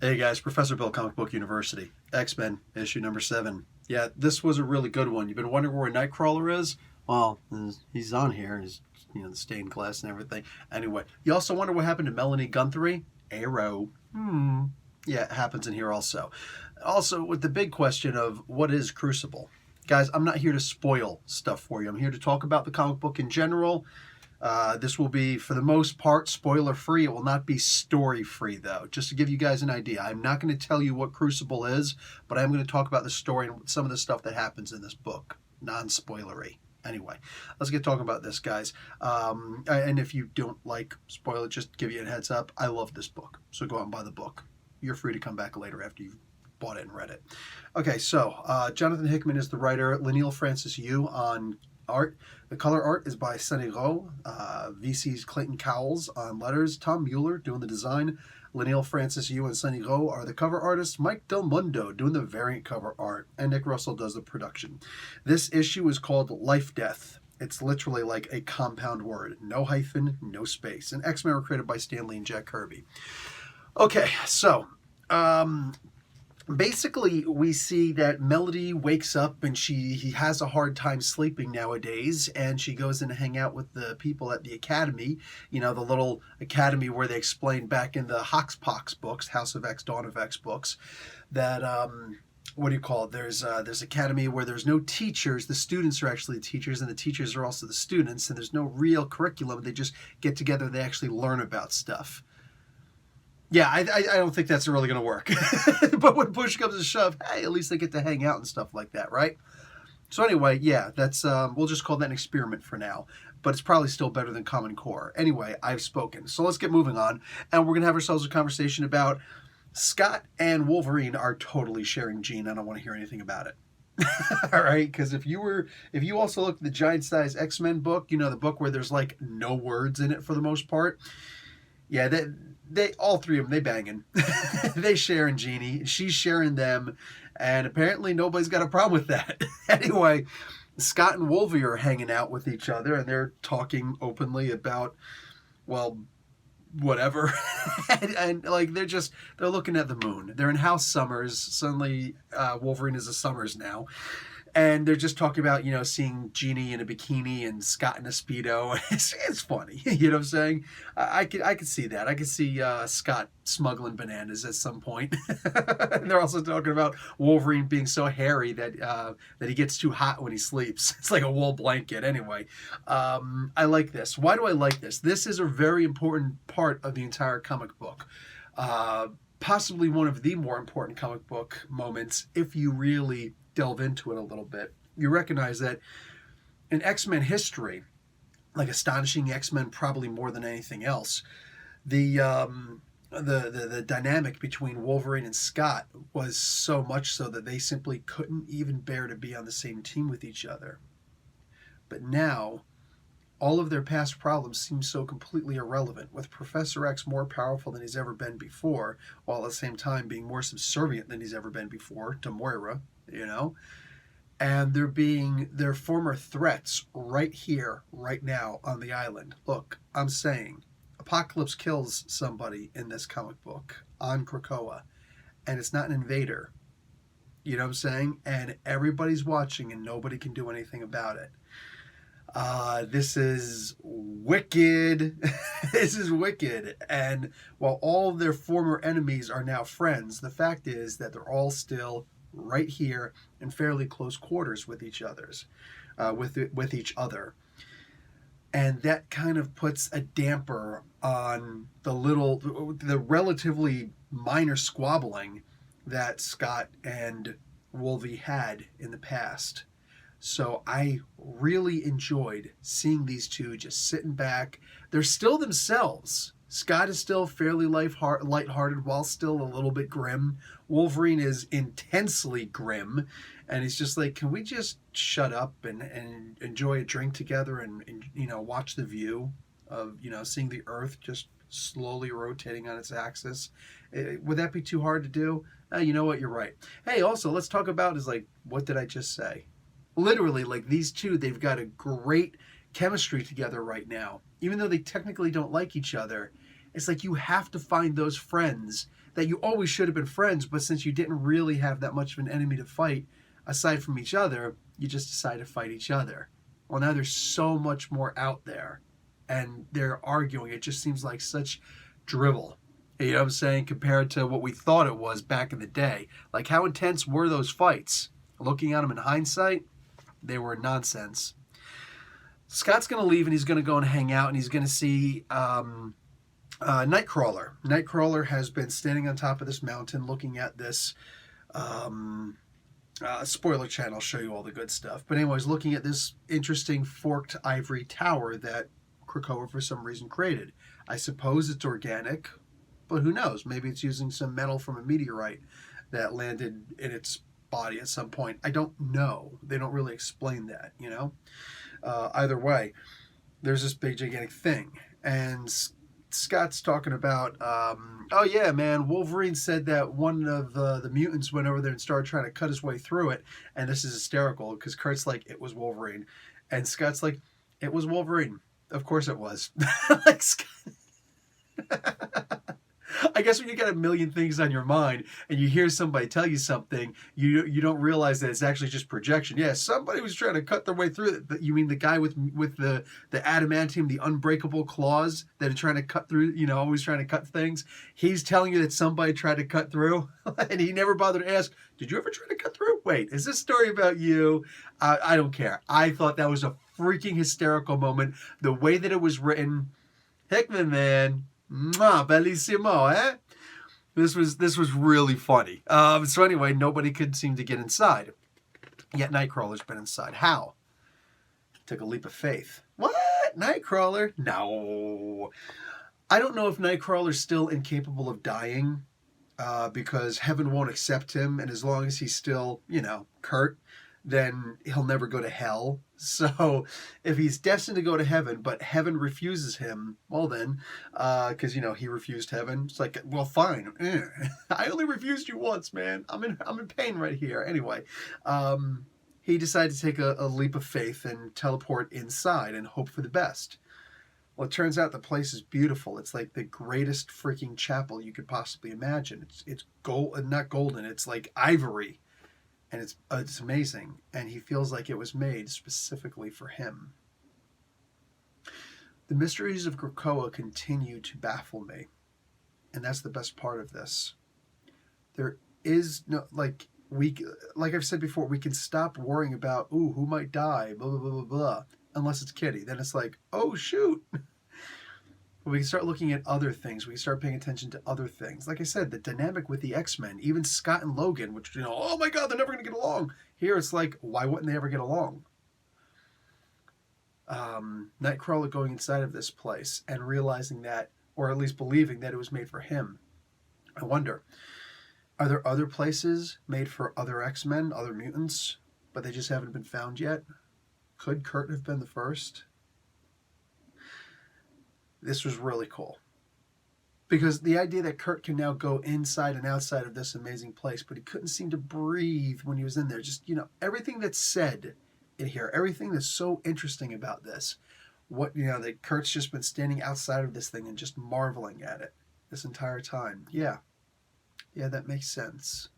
Hey guys, Professor Bill, Comic Book University, X-Men, issue number 7. Yeah, this was a really good one. You've been wondering where Nightcrawler is? Well, he's on here. He's, the stained glass and everything. Anyway, you also wonder what happened to Melanie Guthrie? Arrow. Yeah, it happens in here also. Also, with the big question of what is Crucible? Guys, I'm not here to spoil stuff for you. I'm here to talk about the comic book in general. This will be, for the most part, spoiler-free. It will not be story-free, though. Just to give you guys an idea, I'm not going to tell you what Crucible is, but I'm going to talk about the story and some of the stuff that happens in this book. Non-spoilery. Anyway, let's get talking about this, guys. And if you don't like spoiler, just give you a heads up. I love this book, so go out and buy the book. You're free to come back later after you've bought it and read it. Okay, so Jonathan Hickman is the writer. Leinil Francis Yu on art. The color art is by Sonny Rowe. VC's Clayton Cowles on letters. Tom Mueller doing the design. Leinil Francis Yu and Sonny Rowe are the cover artists. Mike Del Mundo doing the variant cover art. And Nick Russell does the production. This issue is called Life Death. It's literally like a compound word. No hyphen, no space. And X-Men were created by Stan Lee and Jack Kirby. Okay, so basically, we see that Melody wakes up and he has a hard time sleeping nowadays, and she goes in to hang out with the people at the academy, the little academy where they explained back in the Hoxpox books, House of X, Dawn of X books, that, what do you call it, there's academy where there's no teachers, the students are actually the teachers, and the teachers are also the students, and there's no real curriculum, they just get together, they actually learn about stuff. Yeah, I don't think that's really going to work. But when push comes to shove, hey, at least they get to hang out and stuff like that, right? So anyway, yeah, that's we'll just call that an experiment for now. But it's probably still better than Common Core. Anyway, I've spoken. So let's get moving on. And we're going to have ourselves a conversation about Scott and Wolverine are totally sharing gene. I don't want to hear anything about it. All right, because if you also look at the giant size X-Men book, the book where there's like no words in it for the most part. Yeah, they all three of them, they banging. They sharing Jeannie. She's sharing them. And apparently nobody's got a problem with that. Anyway, Scott and Wolvie are hanging out with each other. And they're talking openly about, well, whatever. and like, they're looking at the moon. They're in House Summers. Suddenly, Wolverine is a Summers now. And they're just talking about, seeing Jeannie in a bikini and Scott in a Speedo. It's funny. You know what I'm saying? I could see that. I could see Scott smuggling bananas at some point. And they're also talking about Wolverine being so hairy that he gets too hot when he sleeps. It's like a wool blanket. Anyway, I like this. Why do I like this? This is a very important part of the entire comic book. Possibly one of the more important comic book moments if you really delve into it a little bit. You recognize that in X-Men history, like Astonishing X-Men probably more than anything else, the dynamic between Wolverine and Scott was so much so that they simply couldn't even bear to be on the same team with each other. But now, all of their past problems seem so completely irrelevant, with Professor X more powerful than he's ever been before, while at the same time being more subservient than he's ever been before to Moira, and there being their former threats right here, right now on the island. Look, I'm saying Apocalypse kills somebody in this comic book on Krakoa, and it's not an invader. You know what I'm saying? And everybody's watching and nobody can do anything about it. This is wicked. This is wicked. And while all of their former enemies are now friends, the fact is that they're all still right here in fairly close quarters with each with each other. And that kind of puts a damper on the relatively minor squabbling that Scott and Wolvie had in the past. So I really enjoyed seeing these two just sitting back. They're still themselves. Scott is still fairly lighthearted while still a little bit grim. Wolverine is intensely grim. And he's just like, can we just shut up and enjoy a drink together and watch the view of, seeing the Earth just slowly rotating on its axis? Would that be too hard to do? You know what? You're right. Hey, also, let's talk about what did I just say? Literally, these two, they've got a great chemistry together right now. Even though they technically don't like each other, it's like you have to find those friends that you always should have been friends, but since you didn't really have that much of an enemy to fight aside from each other, you just decided to fight each other. Well, now there's so much more out there, and they're arguing. It just seems like such drivel. You know what I'm saying? Compared to what we thought it was back in the day. Like, how intense were those fights? Looking at them in hindsight, they were nonsense. Scott's going to leave, and he's going to go and hang out, and he's going to see Nightcrawler. Nightcrawler has been standing on top of this mountain looking at this spoiler channel. I'll show you all the good stuff. But anyways, looking at this interesting forked ivory tower that Krakoa for some reason created. I suppose it's organic, but who knows? Maybe it's using some metal from a meteorite that landed in its body at some point. I don't know. They don't really explain that, you know? Either way, there's this big gigantic thing. And Scott's talking about, oh yeah, man, Wolverine said that one of the mutants went over there and started trying to cut his way through it. And this is hysterical because Kurt's like, it was Wolverine. And Scott's like, it was Wolverine. Of course it was. Like, I guess when you got a million things on your mind and you hear somebody tell you something, you don't realize that it's actually just projection. Yeah, somebody was trying to cut their way through it. You mean the guy with the adamantium, the unbreakable claws that are trying to cut through, you know, always trying to cut things? He's telling you that somebody tried to cut through, and he never bothered to ask, did you ever try to cut through? Wait, is this story about you? I don't care. I thought that was a freaking hysterical moment. The way that it was written, Hickman, man. Mwah, bellissimo, eh? This was really funny. So anyway, nobody could seem to get inside. Yet Nightcrawler's been inside. How? Took a leap of faith. What? Nightcrawler? No. I don't know if Nightcrawler's still incapable of dying because heaven won't accept him, and as long as he's still, you know, Kurt, then he'll never go to hell. So if he's destined to go to heaven, but heaven refuses him, well then, because, you know, he refused heaven. It's like, well, fine. I only refused you once, man. I'm in pain right here. Anyway, he decided to take a leap of faith and teleport inside and hope for the best. Well, it turns out the place is beautiful. It's like the greatest freaking chapel you could possibly imagine. It's gold, not golden. It's like ivory. And it's amazing, and he feels like it was made specifically for him. The mysteries of Krakoa continue to baffle me, and that's the best part of this. There is no, like I've said before, we can stop worrying about, ooh, who might die, blah, blah, blah, blah, blah, unless it's Kitty. Then it's like, oh, shoot. We can start looking at other things. We can start paying attention to other things. Like I said, the dynamic with the X-Men, even Scott and Logan, which, you know, oh my God, they're never going to get along. Here it's like, why wouldn't they ever get along? Nightcrawler going inside of this place and realizing that, or at least believing that it was made for him. I wonder, are there other places made for other X-Men, other mutants, but they just haven't been found yet? Could Kurt have been the first? This was really cool. Because the idea that Kurt can now go inside and outside of this amazing place, but he couldn't seem to breathe when he was in there. Just, you know, everything that's said in here, everything that's so interesting about this. What, you know, that Kurt's just been standing outside of this thing and just marveling at it this entire time. Yeah, that makes sense.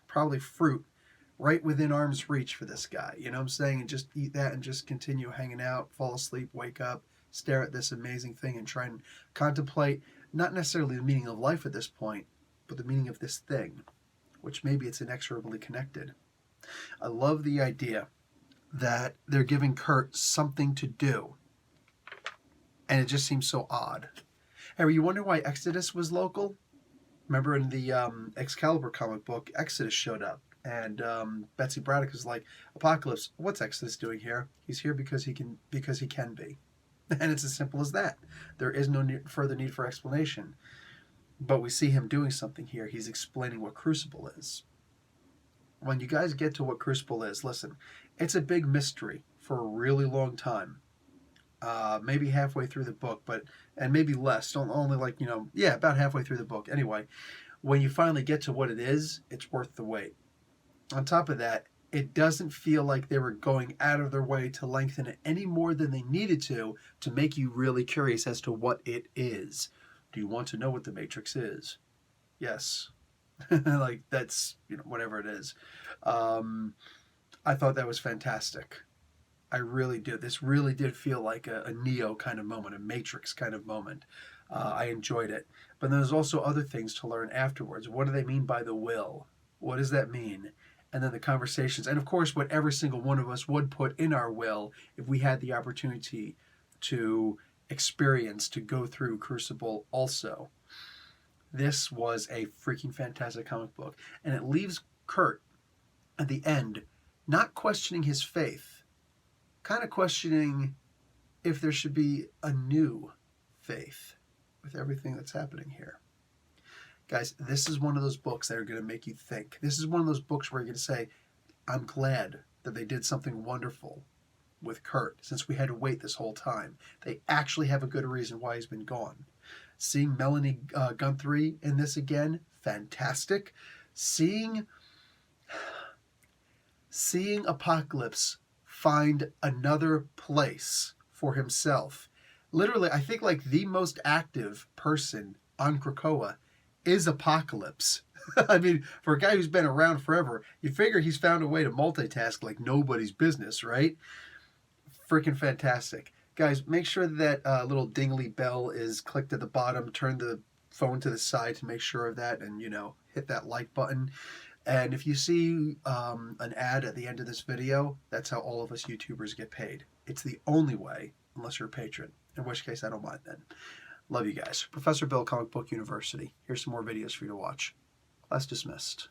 Probably fruit right within arm's reach for this guy. You know what I'm saying? And just eat that and just continue hanging out, fall asleep, wake up, stare at this amazing thing and try and contemplate not necessarily the meaning of life at this point, but the meaning of this thing, which maybe it's inexorably connected. I love the idea that they're giving Kurt something to do, and it just seems so odd. Harry, you wonder why Exodus was local? Remember in the Excalibur comic book, Exodus showed up, and Betsy Braddock is like, Apocalypse, what's Exodus doing here? He's here because he can be. And it's as simple as that. There is no further need for explanation. But we see him doing something here. He's explaining what Crucible is. When you guys get to what Crucible is, listen, it's a big mystery for a really long time. Maybe halfway through the book, and maybe less. Only like, about halfway through the book. Anyway, when you finally get to what it is, it's worth the wait. On top of that, it doesn't feel like they were going out of their way to lengthen it any more than they needed to make you really curious as to what it is. Do you want to know what the Matrix is? Yes. Like, that's, whatever it is. I thought that was fantastic. I really did. This really did feel like a Neo kind of moment, a Matrix kind of moment. I enjoyed it. But there's also other things to learn afterwards. What do they mean by the will? What does that mean? And then the conversations. And of course, what every single one of us would put in our will if we had the opportunity to experience, to go through Crucible also. This was a freaking fantastic comic book. And it leaves Kurt at the end not questioning his faith, kind of questioning if there should be a new faith with everything that's happening here. Guys, this is one of those books that are going to make you think. This is one of those books where you're going to say, I'm glad that they did something wonderful with Kurt, since we had to wait this whole time. They actually have a good reason why he's been gone. Seeing Melanie Guthrie in this again, fantastic. Seeing Apocalypse find another place for himself. Literally, I think like the most active person on Krakoa is Apocalypse. I mean, for a guy who's been around forever, you figure he's found a way to multitask like nobody's business, right? Freaking fantastic. Guys, make sure that little dingly bell is clicked at the bottom. Turn the phone to the side to make sure of that, and, hit that like button. And if you see an ad at the end of this video, that's how all of us YouTubers get paid. It's the only way, unless you're a patron, in which case I don't mind then. Love you guys. Professor Bill, Comic Book University. Here's some more videos for you to watch. Class dismissed.